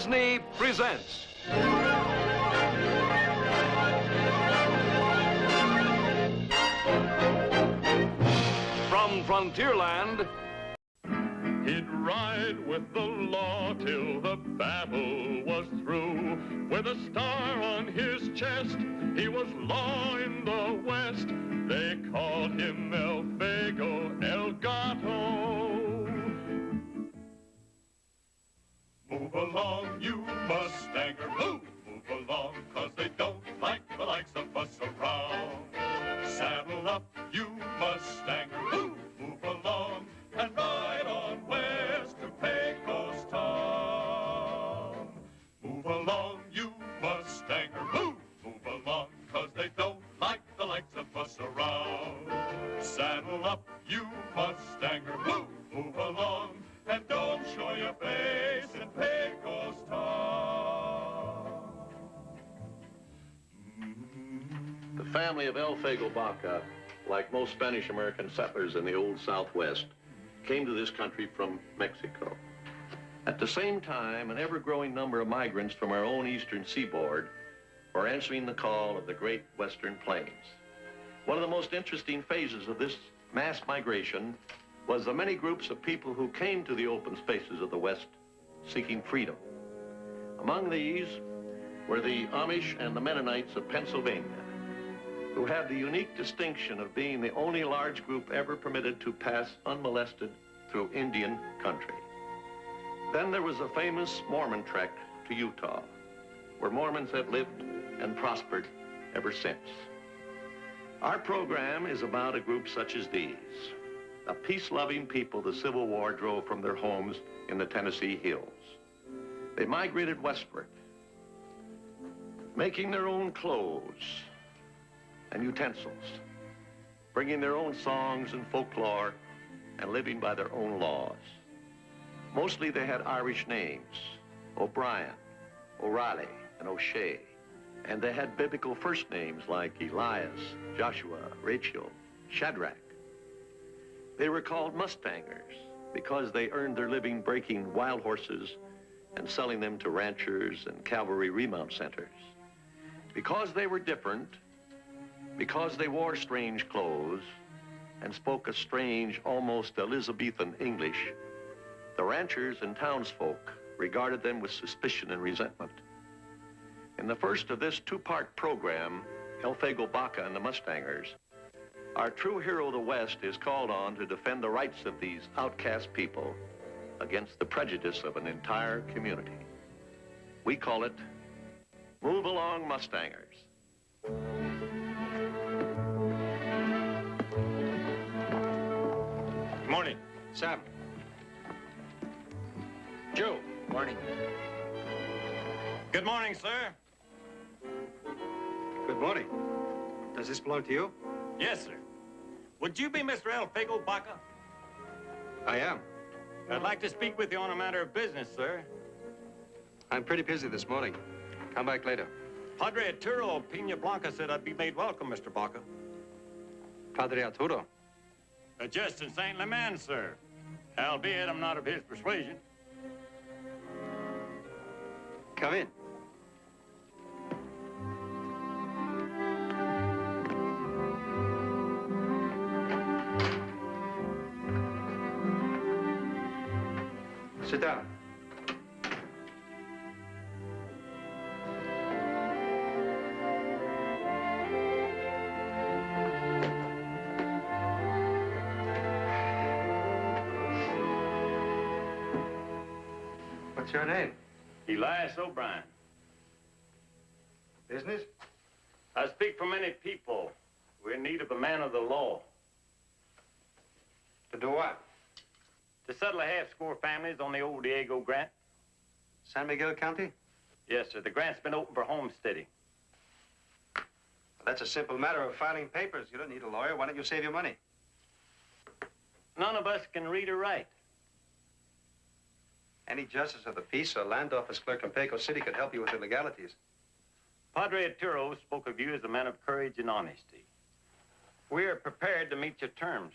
Disney presents. From Frontierland. He'd ride with the law till the battle was through. With a star on his chest, he was law in the West. They called him Elfego El Gato. Move along, you Mustanger, move! Move along, 'cause they don't like the likes of us around. Saddle up, you Mustanger, move! Move along and ride on west to Pecos Town. Move along, you Mustanger, move! Move along, 'cause they don't like the likes of us around. Saddle up, you Mustanger, move! Move along and don't show your face in Pecos Town. The family of Elfego Baca, like most Spanish-American settlers in the old Southwest, came to this country from Mexico. At the same time, an ever-growing number of migrants from our own eastern seaboard were answering the call of the great western plains. One of the most interesting phases of this mass migration was the many groups of people who came to the open spaces of the West seeking freedom. Among these were the Amish and the Mennonites of Pennsylvania, who had the unique distinction of being the only large group ever permitted to pass unmolested through Indian country. Then there was the famous Mormon trek to Utah, where Mormons have lived and prospered ever since. Our program is about a group such as these, a peace-loving people the Civil War drove from their homes in the Tennessee hills. They migrated westward, making their own clothes and utensils, bringing their own songs and folklore, and living by their own laws. Mostly they had Irish names, O'Brien, O'Reilly, and O'Shea, and they had biblical first names like Elias, Joshua, Rachel, Shadrach. They were called Mustangers because they earned their living breaking wild horses and selling them to ranchers and cavalry remount centers. Because they were different, because they wore strange clothes and spoke a strange, almost Elizabethan English, the ranchers and townsfolk regarded them with suspicion and resentment. In the first of this two-part program, Elfego Baca and the Mustangers, our true hero of the West is called on to defend the rights of these outcast people against the prejudice of an entire community. We call it Move Along, Mustangers. Morning. Sam. Joe. Morning. Good morning, sir. Good morning. Does this belong to you? Yes, sir. Would you be Mr. Elfego Baca? I am. I'd like to speak with you on a matter of business, sir. I'm pretty busy this morning. Come back later. Padre Arturo of Pina Blanca said I'd be made welcome, Mr. Baca. Padre Arturo? Just in St. Leman, sir. Albeit I'm not of his persuasion. Come in. Sit down. What's your name? Elias O'Brien. Business? I speak for many people. We're in need of a man of the law. To do what? To settle a half-score families on the old Diego grant. San Miguel County? Yes, sir. The grant's been open for homesteading. Well, that's a simple matter of filing papers. You don't need a lawyer. Why don't you save your money? None of us can read or write. Any justice of the peace or land office clerk in Pecos City could help you with the legalities. Padre Arturo spoke of you as a man of courage and honesty. We are prepared to meet your terms.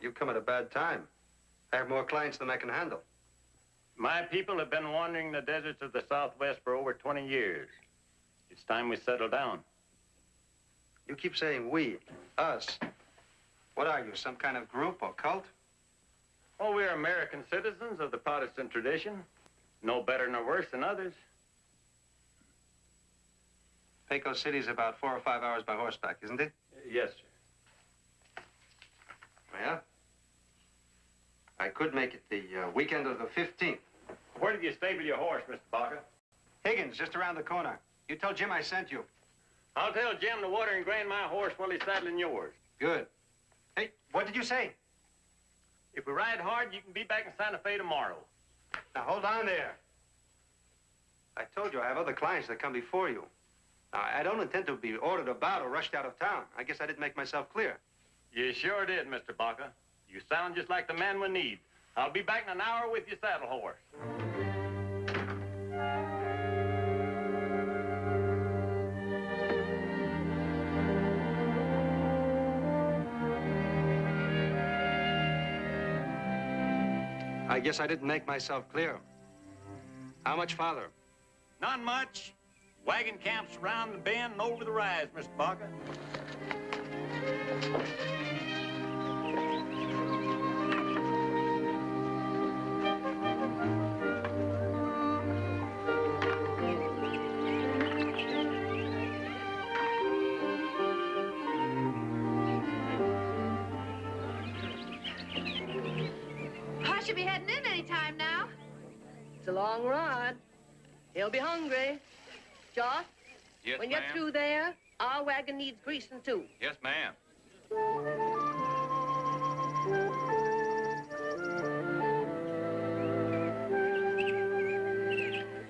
You come at a bad time. I have more clients than I can handle. My people have been wandering the deserts of the Southwest for over 20 years. It's time we settle down. You keep saying we, us. What are you, some kind of group or cult? Oh, we're American citizens of the Protestant tradition. No better nor worse than others. Pecos City's about 4 or 5 hours by horseback, isn't it? Yes, sir. Yeah. I could make it the weekend of the 15th. Where did you stable your horse, Mr. Baca? Higgins, just around the corner. You tell Jim I sent you. I'll tell Jim to water and grain my horse while he's saddling yours. Good. Hey, what did you say? If we ride hard, you can be back in Santa Fe tomorrow. Now, hold on there. I told you I have other clients that come before you. Now, I don't intend to be ordered about or rushed out of town. I guess I didn't make myself clear. You sure did, Mr. Baca. You sound just like the man we need. I'll be back in an hour with your saddle horse. I guess I didn't make myself clear. How much farther? Not much. Wagon camps around the bend and over the rise, Mr. Baca. I should be heading in any time now. It's a long ride. He'll be hungry. Josh, Yes, when you're through there, our wagon needs greasing too. Yes, ma'am.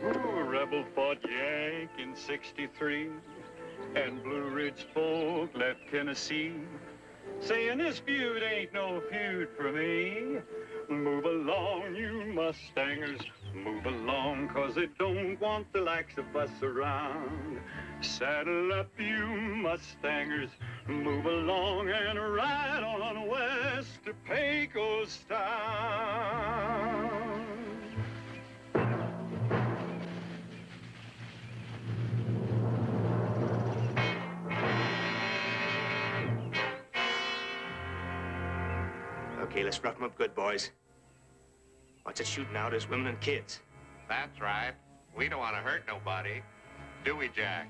Ooh, Rebel fought Yank in '63, and Blue Ridge folk left Tennessee, saying this feud ain't no feud for me. Move along, you Mustangers, move along, 'cause they don't want the likes of us around. Saddle up, you Mustangers, move along and ride on west to Pecos town. Okay, let's rough them up good, boys. Watch it shooting out, there's women and kids. That's right. We don't want to hurt nobody. Do we, Jack?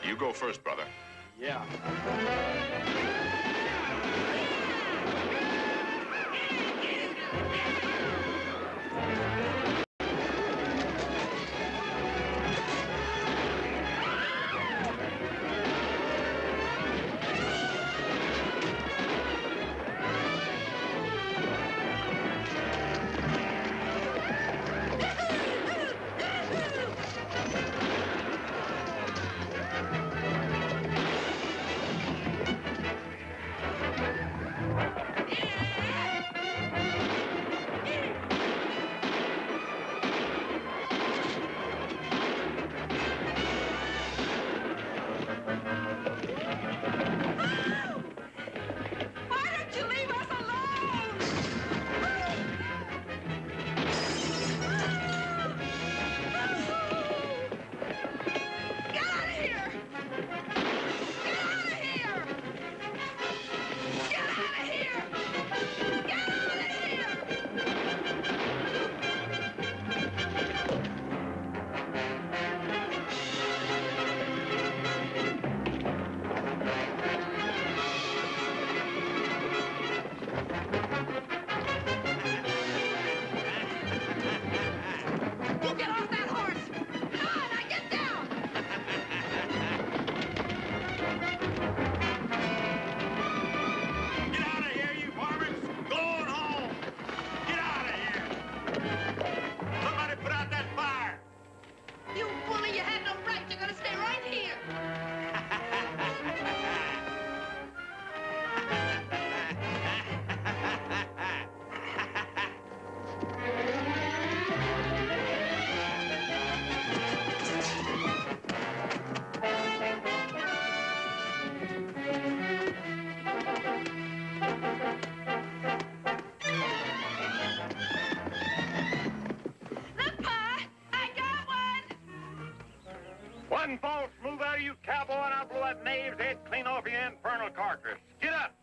You go first, brother. Yeah. the infernal carcass. Get up!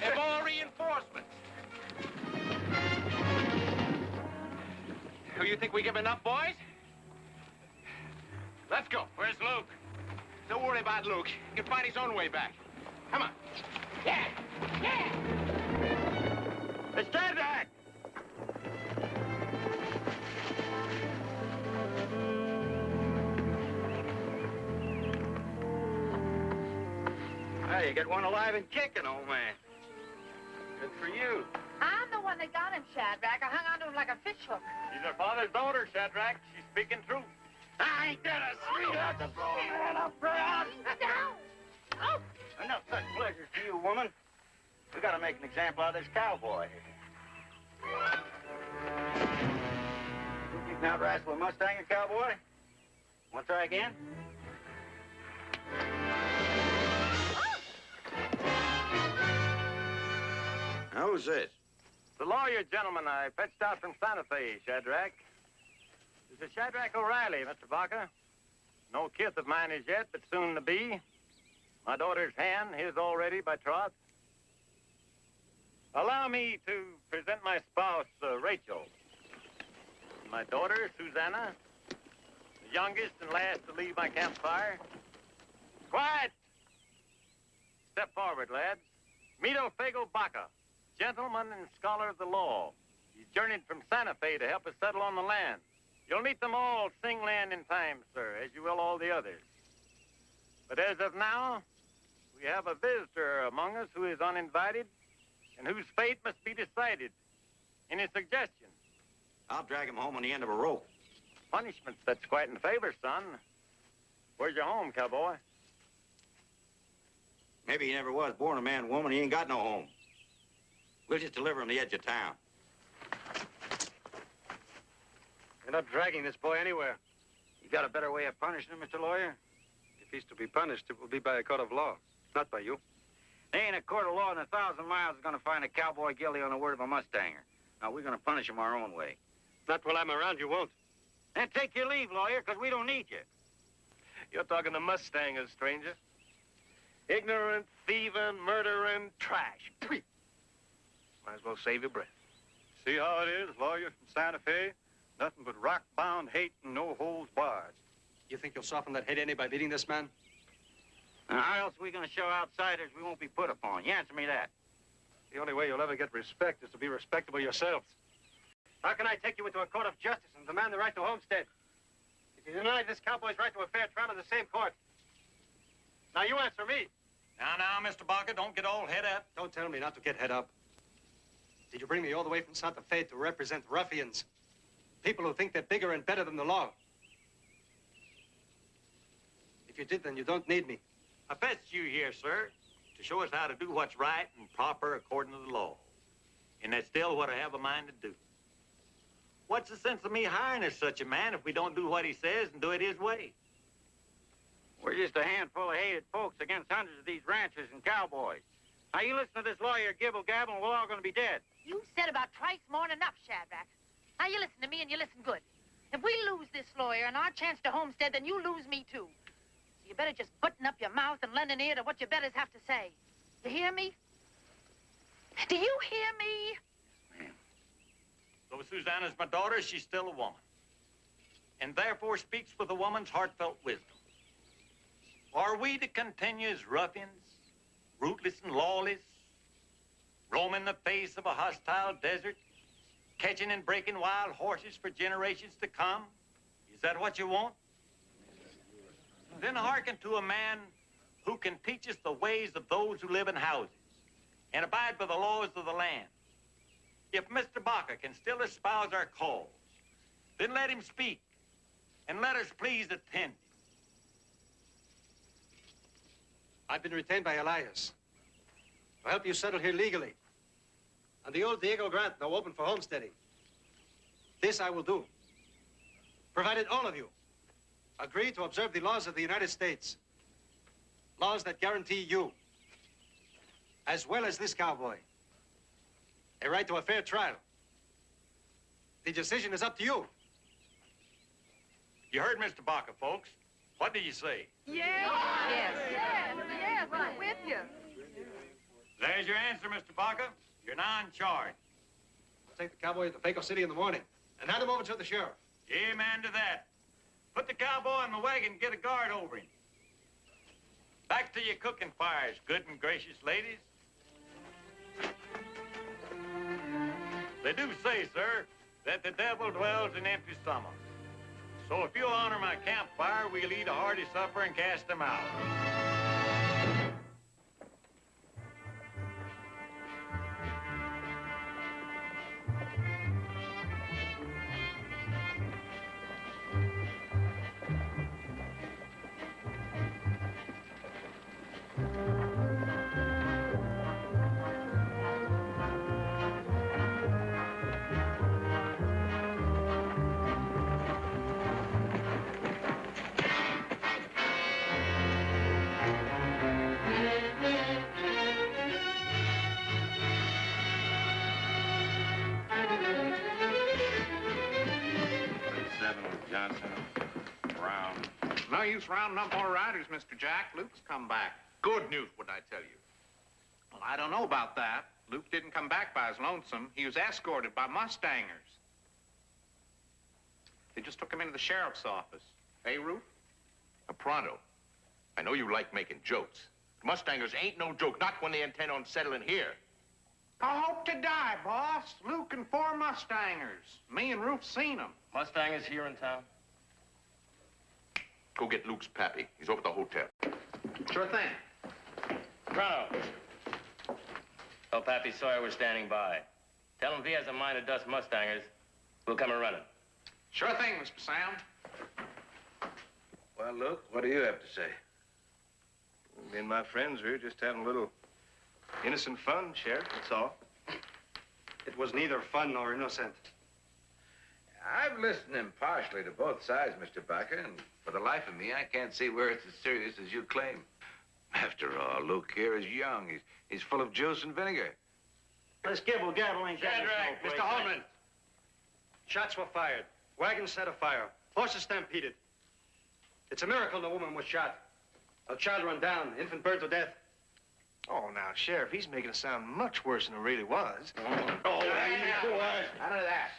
And more reinforcements. Do you think we give enough, boys? Let's go. Where's Luke? Don't worry about Luke. He can find his own way back. Come on. Yeah! Yeah! It's Shadrach! Well, you get one alive and kicking, old man. Good for you. I'm the one that got him, Shadrach. I hung on to him like a fish hook. She's her father's daughter, Shadrach. She's speaking truth. I ain't gonna sweetheart to throw a man up proud. Down! Oh! Enough such pleasures to you, woman. We gotta make an example of this cowboy. You can out-wrestle a Mustanger, cowboy? Want to try again? Who's this? The lawyer gentleman I fetched out from Santa Fe, Shadrach. This is Shadrach O'Reilly, Mr. Baca. No kith of mine as yet, but soon to be. My daughter's hand, his already by troth. Allow me to present my spouse, Rachel. My daughter, Susanna. The youngest and last to leave my campfire. Quiet! Step forward, lads. Meet Elfego Baca, gentleman and scholar of the law. He's journeyed from Santa Fe to help us settle on the land. You'll meet them all sing land in time, sir, as you will all the others. But as of now, we have a visitor among us who is uninvited and whose fate must be decided. Any suggestions? I'll drag him home on the end of a rope. Punishments, that's quite in favor, son. Where's your home, cowboy? Maybe he never was born a man, woman. He ain't got no home. We'll just deliver him to the edge of town. You're not dragging this boy anywhere. You got a better way of punishing him, Mr. Lawyer? If he's to be punished, it will be by a court of law, not by you. There ain't a court of law in 1,000 miles is gonna find a cowboy guilty on the word of a Mustanger. Now, we're gonna punish him our own way. Not while I'm around, you won't. Then take your leave, lawyer, because we don't need you. You're talking to Mustangers, stranger. Ignorant, thieving, murdering, trash. Might as well save your breath. See how it is, lawyer from Santa Fe? Nothing but rock-bound hate and no holds barred. You think you'll soften that hate any by beating this man? Now, how else are we gonna show outsiders we won't be put upon? You answer me that. The only way you'll ever get respect is to be respectable yourselves. How can I take you into a court of justice and demand the right to homestead if you deny this cowboy's right to a fair trial in the same court? Now, you answer me. Now, Mr. Baca, don't get all head up. Don't tell me not to get head up. Did you bring me all the way from Santa Fe to represent ruffians? People who think they're bigger and better than the law. If you did, then you don't need me. I fetched you here, sir, to show us how to do what's right and proper according to the law. And that's still what I have a mind to do. What's the sense of me hiring as such a man if we don't do what he says and do it his way? We're just a handful of hated folks against hundreds of these ranchers and cowboys. Now, you listen to this lawyer gibble-gabble, and we're all gonna be dead. You said about twice more than enough, Shadrach. Now, you listen to me and you listen good. If we lose this lawyer and our chance to homestead, then you lose me, too. So you better just button up your mouth and lend an ear to what your betters have to say. You hear me? Do you hear me? Though Susanna's my daughter, she's still a woman. And therefore speaks with a woman's heartfelt wisdom. Are we to continue as ruffians, rootless and lawless, roaming the face of a hostile desert, catching and breaking wild horses for generations to come? Is that what you want? Then hearken to a man who can teach us the ways of those who live in houses and abide by the laws of the land. If Mr. Baca can still espouse our cause, then let him speak, and let us please attend him. I've been retained by Elias to help you settle here legally. And the old Diego Grant now open for homesteading. This I will do, provided all of you agree to observe the laws of the United States. Laws that guarantee you, as well as this cowboy, a right to a fair trial. The decision is up to you. You heard Mr. Baca, folks. What do you say? Yes. Yes, I'm with you. There's your answer, Mr. Baca. You're now in charge. I'll take the cowboy to Elfego City in the morning and hand him over to the sheriff. Amen to that. Put the cowboy in the wagon and get a guard over him. Back to your cooking fires, good and gracious ladies. They do say, sir, that the devil dwells in empty stomachs. So if you'll honor my campfire, we'll eat a hearty supper and cast them out. No use rounding up more riders, Mr. Jack. Luke's come back. Good news, wouldn't I tell you? Well, I don't know about that. Luke didn't come back by his lonesome. He was escorted by Mustangers. They just took him into the sheriff's office. Hey, Ruth? Pronto. I know you like making jokes. Mustangers ain't no joke, not when they intend on settling here. I hope to die, boss. Luke and 4 Mustangers. Me and Ruth seen them. Mustangers here in town? Go get Luke's pappy. He's over at the hotel. Sure thing. Pronto. Tell Pappy Sawyer we're standing by. Tell him if he has a mind to dust Mustangers, we'll come a-running. Sure thing, Mr. Sam. Well, Luke, what do you have to say? Me and my friends, we were just having a little innocent fun, Sheriff, that's all. It was neither fun nor innocent. I've listened impartially to both sides, Mr. Baca, and for the life of me, I can't see where it's as serious as you claim. After all, Luke here is young. He's full of juice and vinegar. This gibble-gabble ain't getting us no Mr. place. Holman. Shots were fired. Wagons set afire. Horses stampeded. It's a miracle no woman was shot. A child run down. Infant burned to death. Oh, now, Sheriff, he's making it sound much worse than it really was. None of that.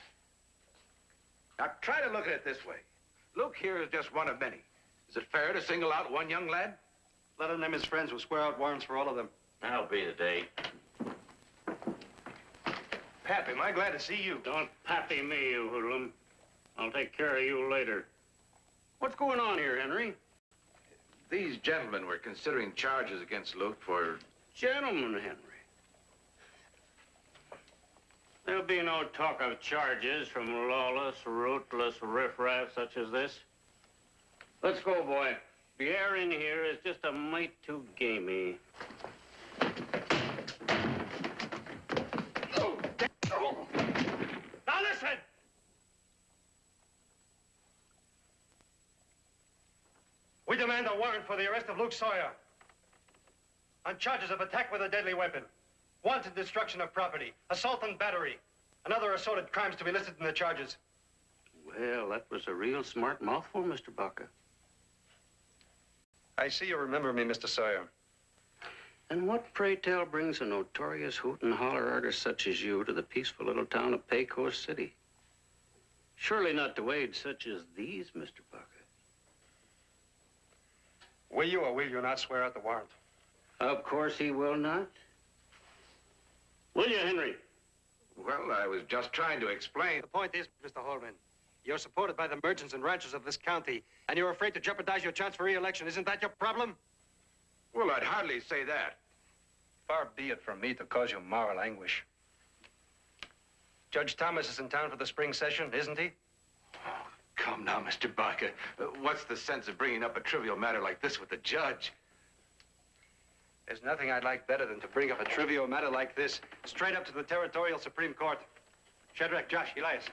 Now, try to look at it this way. Luke here is just one of many. Is it fair to single out one young lad? Let him and his friends will swear out warrants for all of them. That'll be the day. Pappy, am I glad to see you? Don't pappy me, you hoodlum. I'll take care of you later. What's going on here, Henry? These gentlemen were considering charges against Luke for... Gentlemen, Henry. There'll be no talk of charges from lawless, rootless riffraff such as this. Let's go, boy. The air in here is just a mite too gamey. Now listen! We demand a warrant for the arrest of Luke Sawyer on charges of attack with a deadly weapon, wanton destruction of property, assault and battery, and other assorted crimes to be listed in the charges. Well, that was a real smart mouthful, Mr. Baca. I see you remember me, Mr. Sawyer. And what, pray tell, brings a notorious hoot and holler artist such as you to the peaceful little town of Pecos City? Surely not to wade such as these, Mr. Baca. Will you or will you not swear out the warrant? Of course he will not. Will you, Henry? Well, I was just trying to explain. The point is, Mr. Holman, you're supported by the merchants and ranchers of this county, and you're afraid to jeopardize your chance for re-election. Isn't that your problem? Well, I'd hardly say that. Far be it from me to cause you moral anguish. Judge Thomas is in town for the spring session, isn't he? Oh, come now, Mr. Baca. What's the sense of bringing up a trivial matter like this with the judge? There's nothing I'd like better than to bring up a trivial matter like this straight up to the Territorial Supreme Court. Shadrach, Josh, Elias.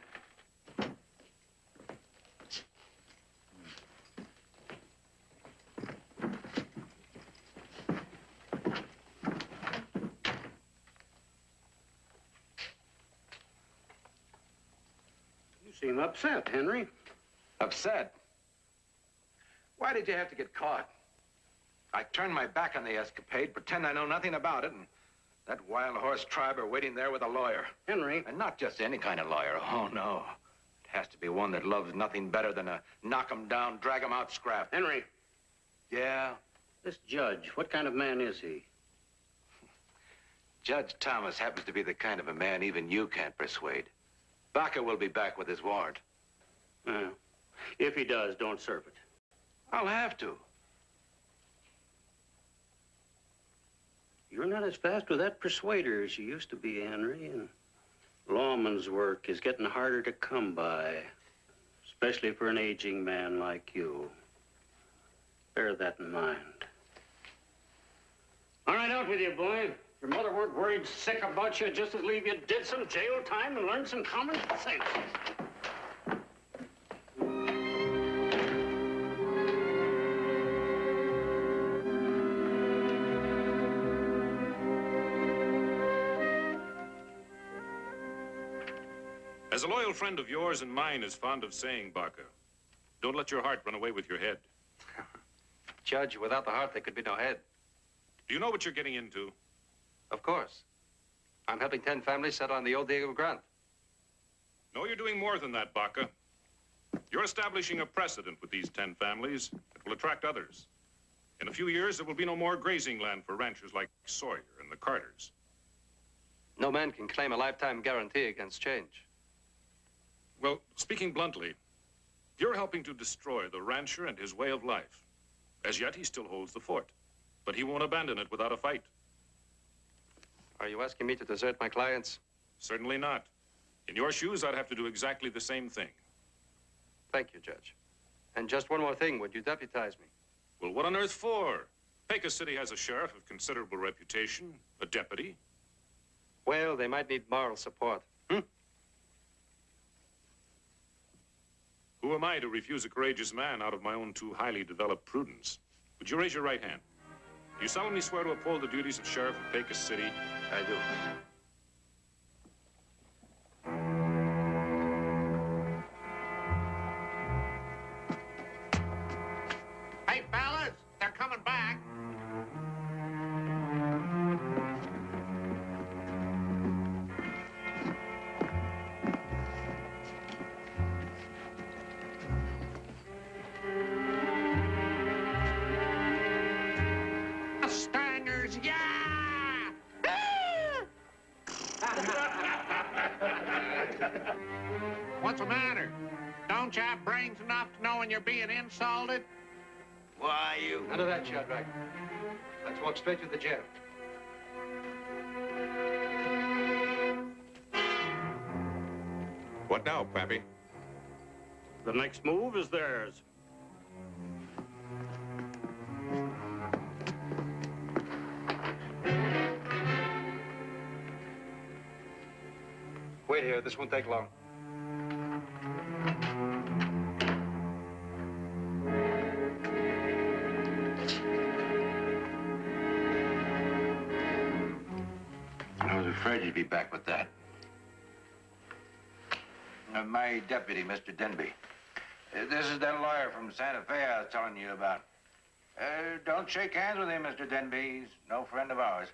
You seem upset, Henry. Upset? Why did you have to get caught? I turned my back on the escapade, pretend I know nothing about it, and that wild horse tribe are waiting there with a lawyer. Henry. And not just any kind of lawyer. Oh, no. It has to be one that loves nothing better than to knock 'em down, drag 'em out scrap. Henry. Yeah? This judge, what kind of man is he? Judge Thomas happens to be the kind of a man even you can't persuade. Baca will be back with his warrant. If he does, don't serve it. I'll have to. You're not as fast with that persuader as you used to be, Henry, and lawman's work is getting harder to come by, especially for an aging man like you. Bear that in mind. All right, out with you, boy. If your mother weren't worried sick about you, just as leave you did some jail time and learned some common sense. As a loyal friend of yours and mine is fond of saying, Baca, don't let your heart run away with your head. Judge, without the heart, there could be no head. Do you know what you're getting into? Of course. I'm helping 10 families settle on the old Diego Grant. No, you're doing more than that, Baca. You're establishing a precedent with these 10 families that will attract others. In a few years, there will be no more grazing land for ranchers like Sawyer and the Carters. No man can claim a lifetime guarantee against change. Well, speaking bluntly, you're helping to destroy the rancher and his way of life. As yet, he still holds the fort, but he won't abandon it without a fight. Are you asking me to desert my clients? Certainly not. In your shoes, I'd have to do exactly the same thing. Thank you, Judge. And just one more thing, would you deputize me? Well, what on earth for? Pecos City has a sheriff of considerable reputation, a deputy. Well, they might need moral support. Who am I to refuse a courageous man out of my own too highly developed prudence? Would you raise your right hand? Do you solemnly swear to uphold the duties of Sheriff of Pecos City? I do. Hey, fellas, they're coming back. Mustangers, yeah! What's the matter? Don't you have brains enough to know when you're being insulted? Why, you... None of that, Shadrach. Let's walk straight to the jail. What now, Pappy? The next move is theirs. Wait here. This won't take long. I was afraid you'd be back with that. My deputy, Mr. Denby. This is that lawyer from Santa Fe I was telling you about. Don't shake hands with him, Mr. Denby. He's no friend of ours.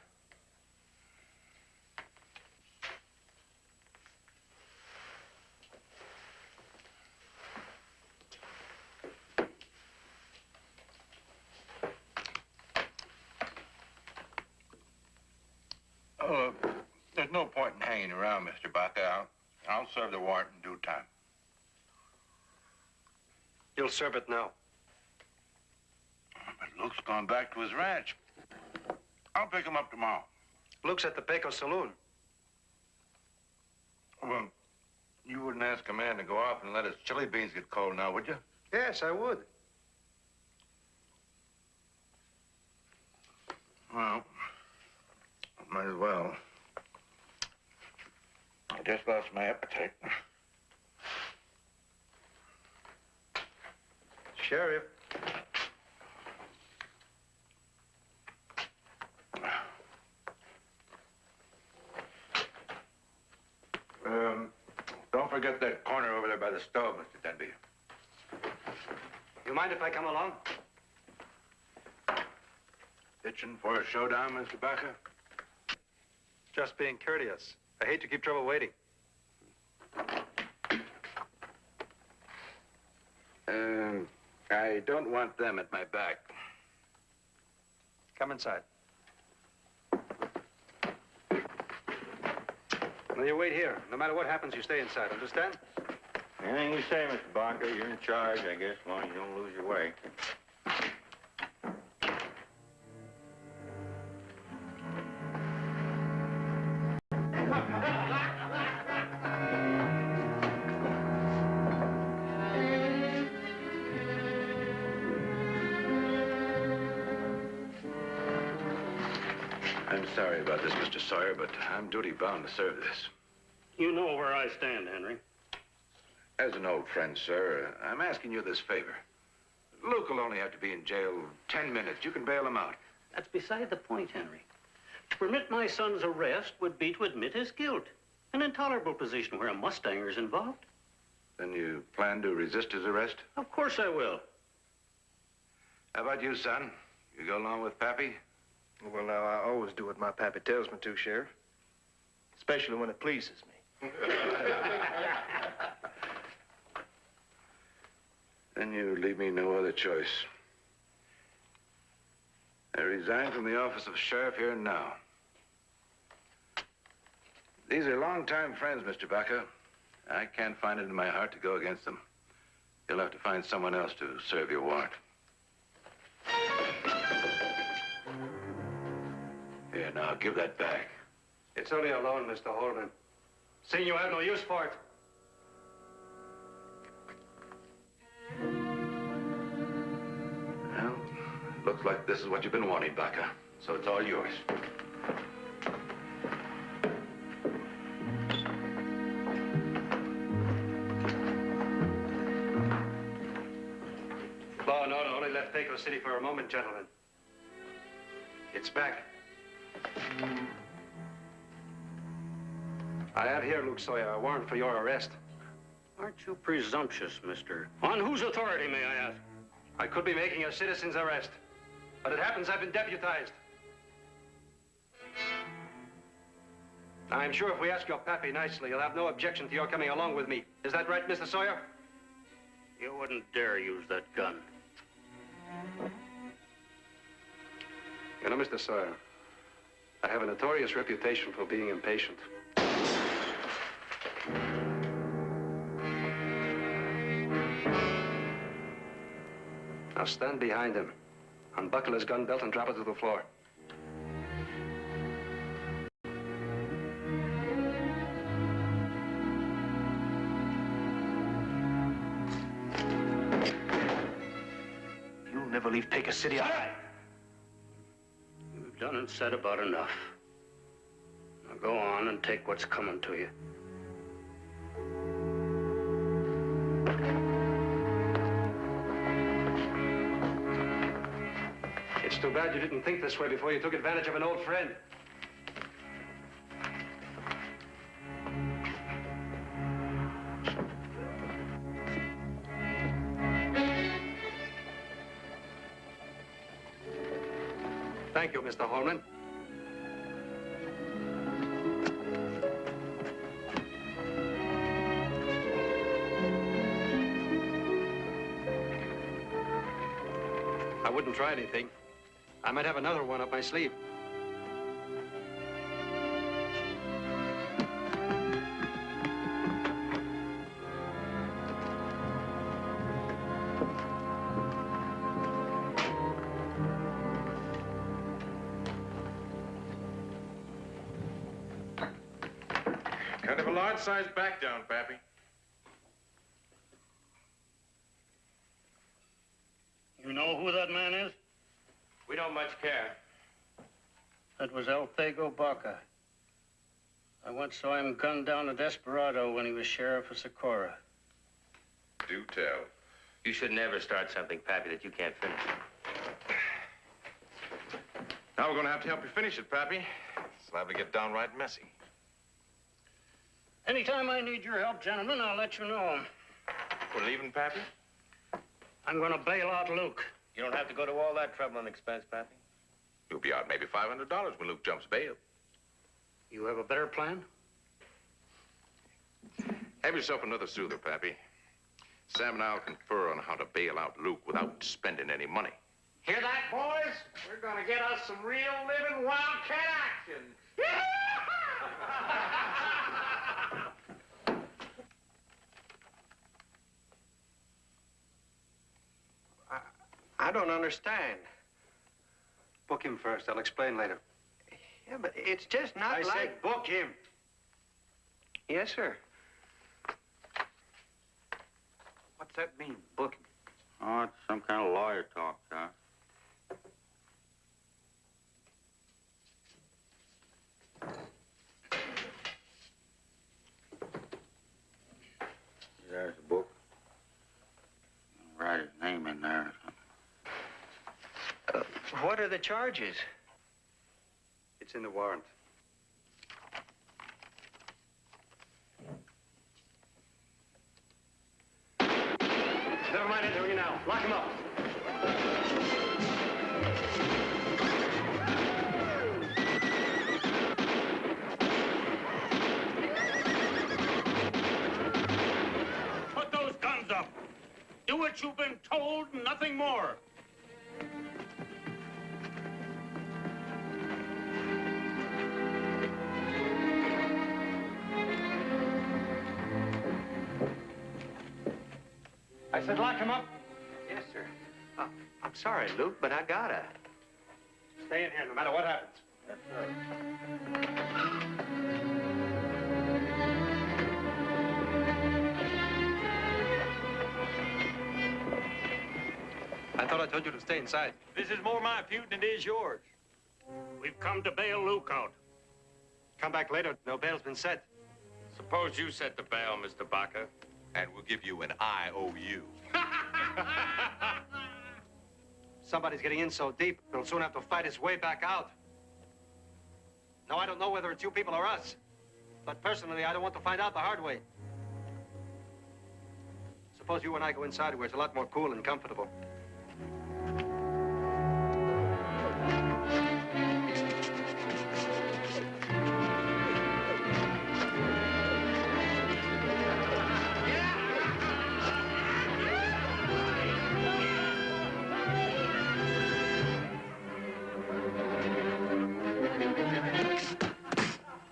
Oh, there's no point in hanging around, Mr. Baca. I'll serve the warrant in due time. You'll serve it now. But Luke's gone back to his ranch. I'll pick him up tomorrow. Luke's at the Pecos Saloon. Well, you wouldn't ask a man to go off and let his chili beans get cold now, would you? Yes, I would. Well, might as well. I just lost my appetite. Sheriff. Don't forget that corner over there by the stove, Mr. Denby. You mind if I come along? Itching for a showdown, Mr. Baca? Just being courteous. I hate to keep trouble waiting. I don't want them at my back. Come inside. Now, you wait here. No matter what happens, you stay inside. Understand? Anything you say, Mr. Baca. You're in charge, I guess, as long as you don't lose your way. I'm sorry about this, Mr. Sawyer, but I'm duty-bound to serve this. You know where I stand, Henry. As an old friend, sir, I'm asking you this favor. Luke will only have to be in jail 10 minutes. You can bail him out. That's beside the point, Henry. To permit my son's arrest would be to admit his guilt. An intolerable position where a Mustanger is involved. Then you plan to resist his arrest? Of course I will. How about you, son? You go along with Pappy? Well, now, I always do what my pappy tells me to, Sheriff. Especially when it pleases me. Then you leave me no other choice. I resign from the office of sheriff here and now. These are longtime friends, Mr. Baca. I can't find it in my heart to go against them. You'll have to find someone else to serve your warrant. Here, now, give that back. It's only a loan, Mr. Holman. Seeing you have no use for it. Well, looks like this is what you've been wanting, Baca. So it's all yours. Law and order only left Elfego City for a moment, gentlemen. It's back. I have here, Luke Sawyer, a warrant for your arrest. Aren't you presumptuous, mister? On whose authority, may I ask? I could be making a citizen's arrest, but it happens I've been deputized. I'm sure if we ask your pappy nicely, he'll have no objection to your coming along with me. Is that right, Mr. Sawyer? You wouldn't dare use that gun. You know, Mr. Sawyer, I have a notorious reputation for being impatient. Now stand behind him, unbuckle his gun belt and drop it to the floor. You'll never leave Pecos City. You've done and said about enough. Now go on and take what's coming to you. It's too bad you didn't think this way before you took advantage of an old friend. Thank you, Mr. Holman. I wouldn't try anything. I might have another one up my sleeve. Kind of a large-sized back down, Pappy. You know who that man is? We don't much care. That was Elfego Baca. I once saw him gun down a desperado when he was sheriff of Socorro. Do tell. You should never start something, Pappy, that you can't finish. Now we're going to have to help you finish it, Pappy. It's liable to get downright messy. Anytime I need your help, gentlemen, I'll let you know. We're leaving, Pappy? I'm going to bail out Luke. You don't have to go to all that trouble and expense, Pappy. You'll be out maybe $500 when Luke jumps bail. You have a better plan? Have yourself another soother, Pappy. Sam and I'll confer on how to bail out Luke without spending any money. Hear that, boys? We're gonna get us some real living wildcat action. I don't understand. Book him first. I'll explain later. Yeah, but it's just not I like... said book him. Yes, sir. What's that mean, booking? Oh, it's some kind of lawyer talk, huh? There's the book. I'll write his name in there or something. What are the charges? It's in the warrant. Never mind interviewing now. Lock him up. Put those guns up. Do what you've been told, nothing more. I said lock him up. Yes, sir. I'm sorry, Luke, but I gotta. Stay in here no matter what happens. That's right. I thought I told you to stay inside. This is more my feud than it is yours. We've come to bail Luke out. Come back later. No bail's been set. Suppose you set the bail, Mr. Baca. And we'll give you an IOU. Somebody's getting in so deep, he'll soon have to fight his way back out. Now, I don't know whether it's you people or us, but personally, I don't want to find out the hard way. Suppose you and I go inside where it's a lot more cool and comfortable.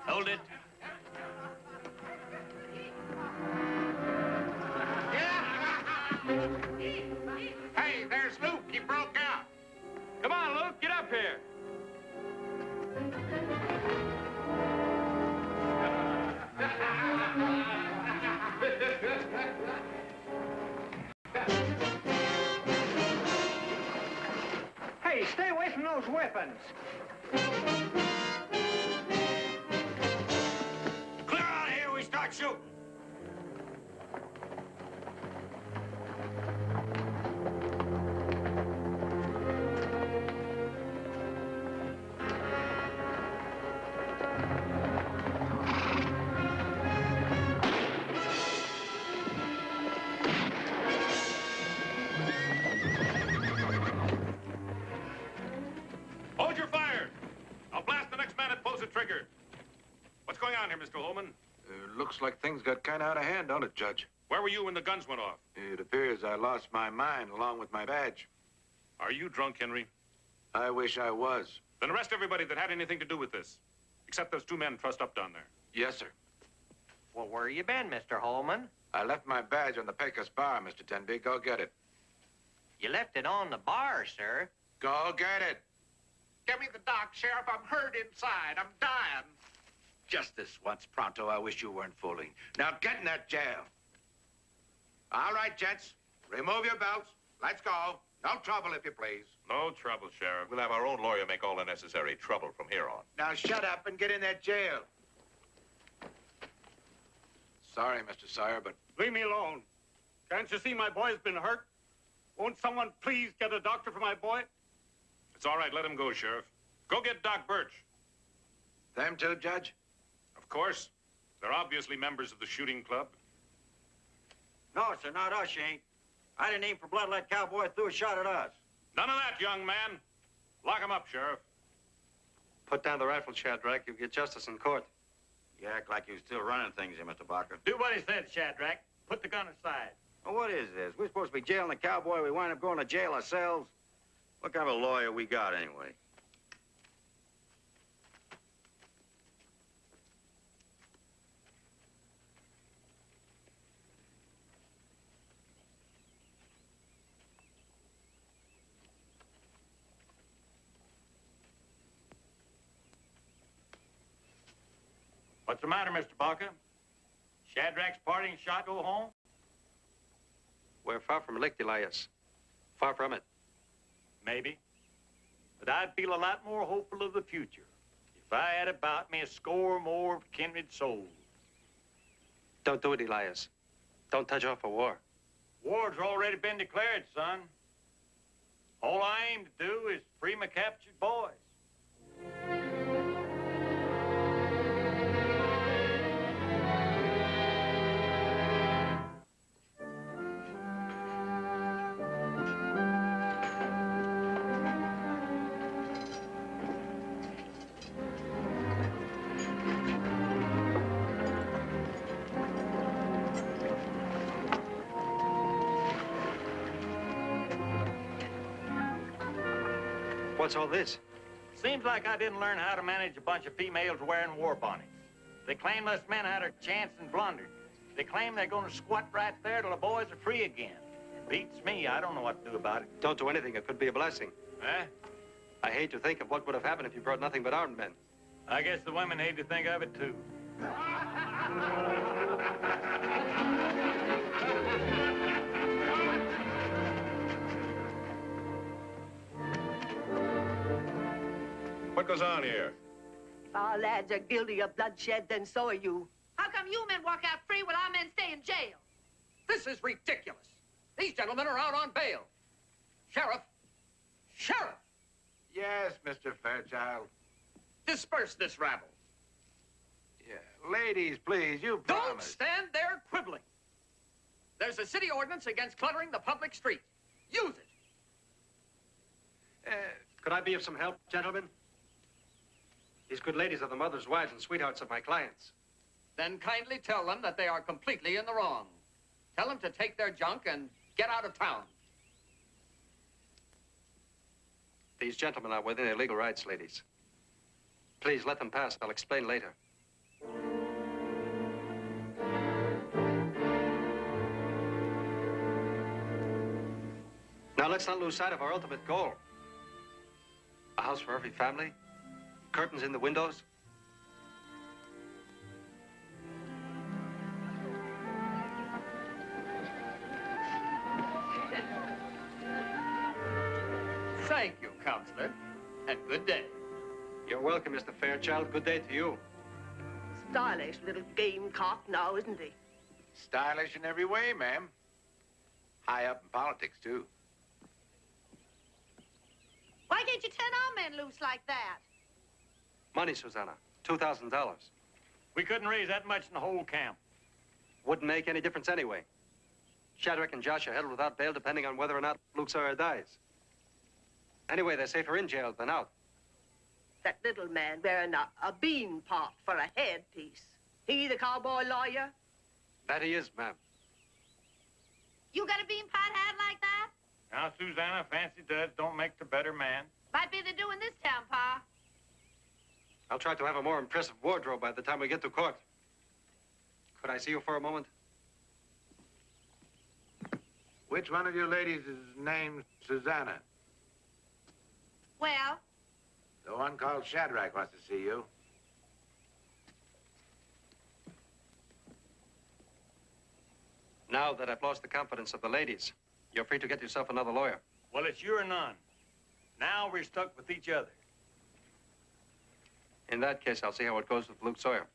Hold it. Hey, there's Luke. He broke out. Come on, Luke, get up here. Hey, stay away from those weapons. Clear out of here, we start shooting. Hold your fire. I'll blast the next man that pulls the trigger. What's going on here, Mr. Holman? Looks like things got kind of out of hand, don't it, Judge? Where were you when the guns went off? It appears I lost my mind along with my badge. Are you drunk, Henry? I wish I was. Then arrest everybody that had anything to do with this. Except those two men trussed up down there. Yes, sir. Well, where you been, Mr. Holman? I left my badge on the Pecos bar, Mr. Tenby. Go get it. You left it on the bar, sir. Go get it. Give me the doc, Sheriff. I'm hurt inside. I'm dying. Just this once, Pronto. I wish you weren't fooling. Now get in that jail. All right, gents. Remove your belts. Let's go. No trouble, if you please. No trouble, Sheriff. We'll have our own lawyer make all the necessary trouble from here on. Now shut up and get in that jail. Sorry, Mr. Sire, but... Leave me alone. Can't you see my boy's been hurt? Won't someone please get a doctor for my boy? It's all right. Let him go, Sheriff. Go get Doc Birch. Them too, Judge? Of course. They're obviously members of the shooting club. No, sir, not us, you ain't. I didn't aim for blood. That cowboy threw a shot at us. None of that, young man. Lock him up, Sheriff. Put down the rifle, Shadrach. You'll get justice in court. You act like you're still running things here, Mr. Baca. Do what he said, Shadrach. Put the gun aside. Well, what is this? We're supposed to be jailing the cowboy. We wind up going to jail ourselves. What kind of a lawyer we got, anyway? What's the matter, Mr. Baca? Shadrach's parting shot go home? We're far from licked, Elias. Far from it. Maybe. But I'd feel a lot more hopeful of the future if I had about me a score more of kindred souls. Don't do it, Elias. Don't touch off a war. War's already been declared, son. All I aim to do is free my captured boys. What's all this? Seems like I didn't learn how to manage a bunch of females wearing war bonnets. They claim us men had our chance and blundered. They claim they're going to squat right there till the boys are free again. Beats me. I don't know what to do about it. Don't do anything. It could be a blessing. Eh? I hate to think of what would have happened if you brought nothing but armed men. I guess the women hate to think of it, too. What goes on here? If our lads are guilty of bloodshed, then so are you. How come you men walk out free while our men stay in jail? This is ridiculous. These gentlemen are out on bail. Sheriff! Sheriff! Yes, Mr. Fairchild. Disperse this rabble. Yeah, ladies, please, you Don't promised. stand there quibbling. There's a city ordinance against cluttering the public street. Use it. Could I be of some help, gentlemen? These good ladies are the mothers, wives, and sweethearts of my clients. Then kindly tell them that they are completely in the wrong. Tell them to take their junk and get out of town. These gentlemen are within their legal rights, ladies. Please let them pass. I'll explain later. Now, let's not lose sight of our ultimate goal. A house for every family, curtains in the windows. Thank you, Counselor, and good day. You're welcome, Mr. Fairchild. Good day to you. Stylish little gamecock now, isn't he? Stylish in every way, ma'am. High up in politics, too. Why can't you turn our men loose like that? Money, Susanna. $2,000. We couldn't raise that much in the whole camp. Wouldn't make any difference anyway. Shadrach and Josh are held without bail depending on whether or not Luke Sawyer dies. Anyway, they're safer in jail than out. That little man wearing a bean pot for a headpiece. He the cowboy lawyer? That he is, ma'am. You got a bean pot hat like that? Now, Susanna, fancy duds don't make the better man. Might be the do in this town, Pa. I'll try to have a more impressive wardrobe by the time we get to court. Could I see you for a moment? Which one of you ladies is named Susanna? Well? The one called Shadrach wants to see you. Now that I've lost the confidence of the ladies, you're free to get yourself another lawyer. Well, it's you or none. Now we're stuck with each other. In that case, I'll see how it goes with Luke Sawyer.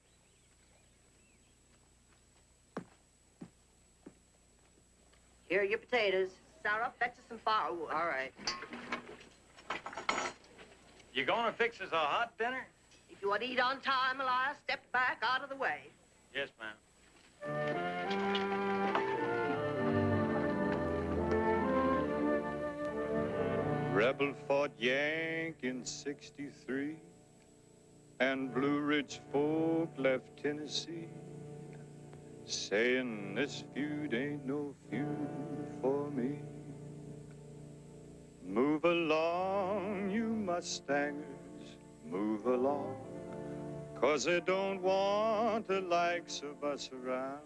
Here are your potatoes. Sarah, fetch us some firewood. All right. You gonna fix us a hot dinner? If you want to eat on time, Elias, step back out of the way. Yes, ma'am. Rebel fought Yank in '63. and Blue Ridge folk left Tennessee, saying this feud ain't no feud for me. Move along, you Mustangers, move along, 'cause they don't want the likes of us around.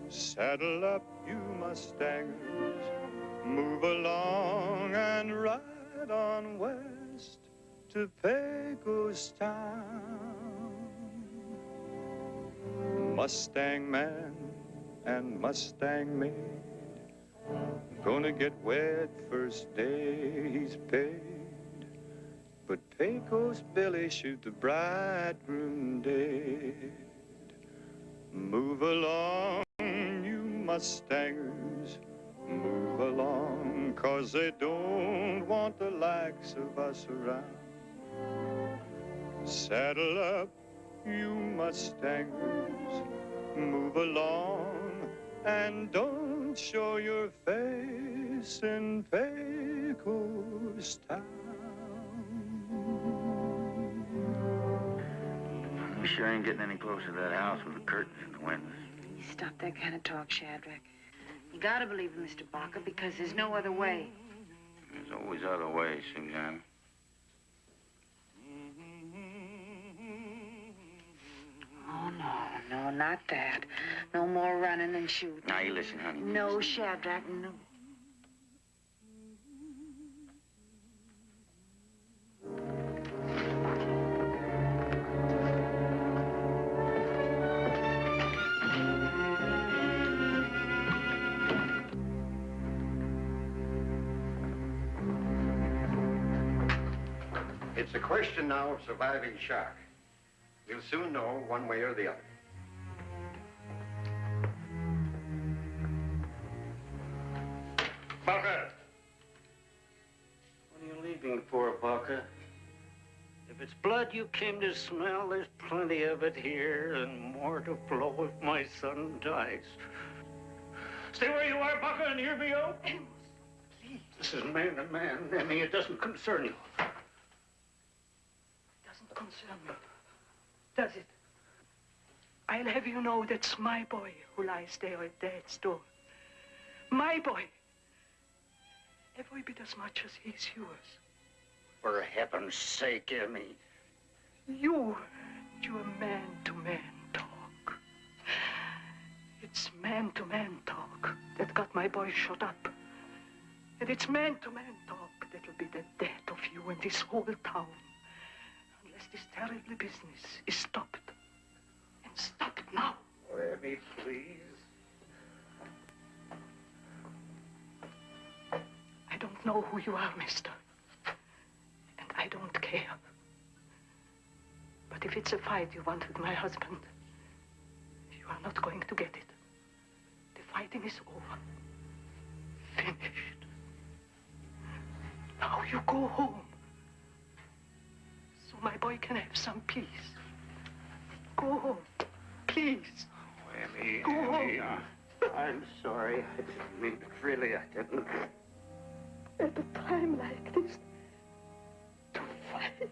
Saddle up, you Mustangers, move along and ride on west to Pecos Town. Mustang man and Mustang maid gonna get wed first day he's paid. But Pecos Billy shoot the bridegroom dead. Move along, you Mustangers, move along, 'cause they don't want the likes of us around. Saddle up, you Mustangers, move along, and don't show your face in Pecos Town. We sure ain't getting any closer to that house with the curtains in the windows. Stop that kind of talk, Shadrach. You gotta believe in Mr. Baca because there's no other way. There's always other ways, Suzanne. Oh, no, not that. No more running and shooting. Now, you listen, honey. No, Shadrach, no. It's a question now of surviving shock. We'll soon know one way or the other. Baca! What are you leaving for, Baca? If it's blood you came to smell, there's plenty of it here and more to flow if my son dies. Stay where you are, Baca, and hear me out. Amos, please. This is man to man, Emmy. It doesn't concern you. Concern me, does it? I'll have you know that's my boy who lies there at Dad's door. My boy. Every bit as much as he's yours. For heaven's sake, Emmy. Your man-to-man talk. It's man-to-man talk that got my boy shut up. And it's man-to-man talk that'll be the death of you and this whole town. Unless this terrible business is stopped. And stop it now. Emmy, please. I don't know who you are, mister. And I don't care. But if it's a fight you want with my husband, you are not going to get it. The fighting is over. Finished. Now you go home. So my boy can have some peace. Go home, please. Oh, Emmy, Go Emmy, home. I'm sorry. I didn't mean it. Really, I didn't. At a time like this, to fight.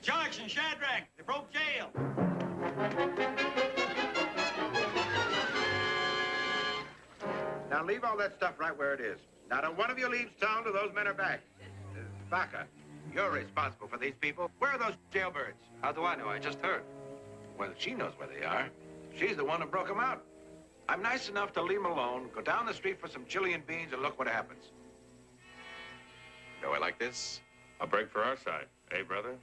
Judge and Shadrach, they broke jail. Now leave all that stuff right where it is. Not a one of you leaves town till those men are back. Baca, you're responsible for these people. Where are those jailbirds? How do I know? I just heard. Well, she knows where they are. She's the one who broke them out. I'm nice enough to leave them alone, go down the street for some chili and beans, and look what happens. Do I like this? A break for our side, eh, brother?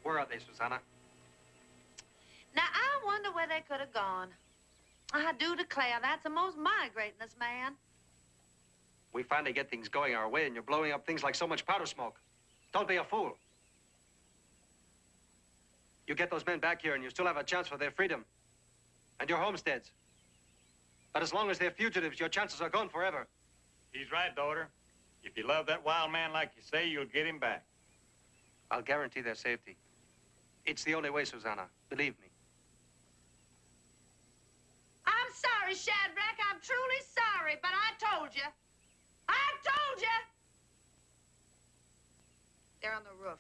Where are they, Susanna? Now, I wonder where they could have gone. I do declare, that's the most migrating this man. We finally get things going our way, and you're blowing up things like so much powder smoke. Don't be a fool. You get those men back here, and you still have a chance for their freedom and your homesteads. But as long as they're fugitives, your chances are gone forever. He's right, daughter. If you love that wild man like you say, you'll get him back. I'll guarantee their safety. It's the only way, Susanna. Believe me. I'm sorry, Shadrach. I'm truly sorry, but I told you. I told you! They're on the roof.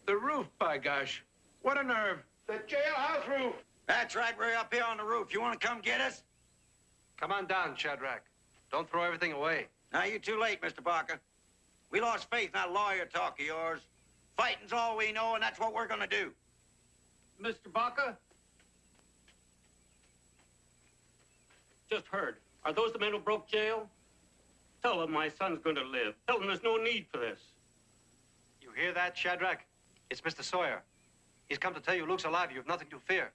The roof, by gosh. What a nerve. The jailhouse roof. That's right, we're up here on the roof. You want to come get us? Come on down, Shadrach. Don't throw everything away. Now, you're too late, Mr. Baca. We lost faith in that lawyer talk of yours. Fighting's all we know, and that's what we're gonna do. Mr. Baca? Just heard. Are those the men who broke jail? Tell them my son's going to live. Tell them there's no need for this. You hear that, Shadrach? It's Mr. Sawyer. He's come to tell you Luke's alive. You have nothing to fear.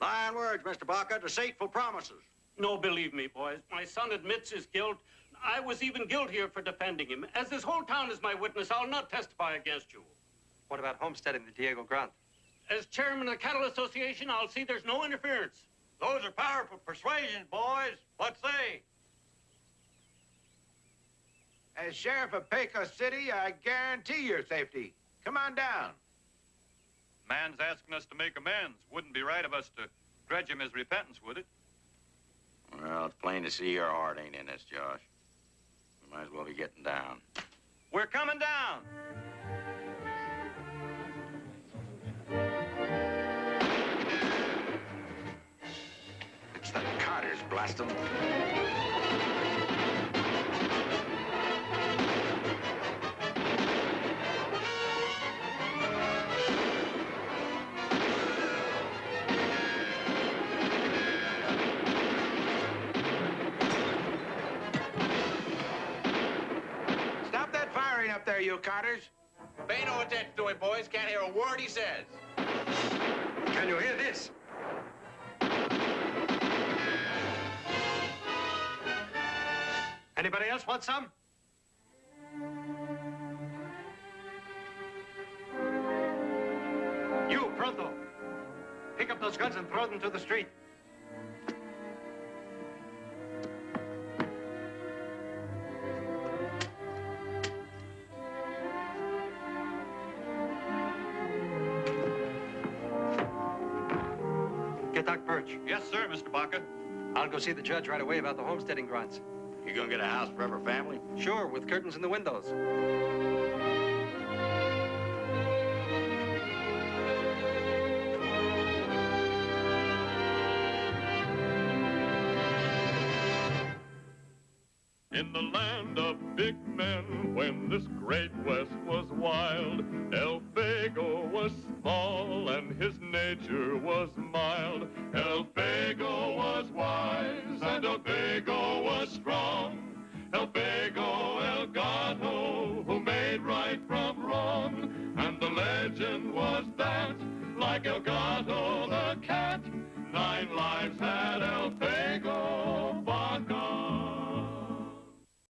Lying words, Mr. Baca, deceitful promises. No, believe me, boys. My son admits his guilt. I was even guiltier for defending him. As this whole town is my witness, I'll not testify against you. What about homesteading the Diego Grant? As chairman of the Cattle Association, I'll see there's no interference. Those are powerful persuasions, boys. What say? As sheriff of Pecos City, I guarantee your safety. Come on down. Man's asking us to make amends. Wouldn't be right of us to grudge him his repentance, would it? Well, it's plain to see your heart ain't in this, Josh. We might as well be getting down. We're coming down. It's the Carters, blast them. Stop that firing up there, you Carters. Pay no attention to him, boys. Can't hear a word he says. Can you hear this? Anybody else want some? You, pronto. Pick up those guns and throw them to the street. Get Doc Birch. Yes, sir, Mr. Baca. I'll go see the judge right away about the homesteading grants. You gonna get a house for every family? Sure, with curtains in the windows. In the land of big men, when this great West was wild, Elfego was small and his nature was mild. Elfego was wise and Elfego was strong. Elfego El Gato, who made right from wrong. And the legend was that, like El Gato,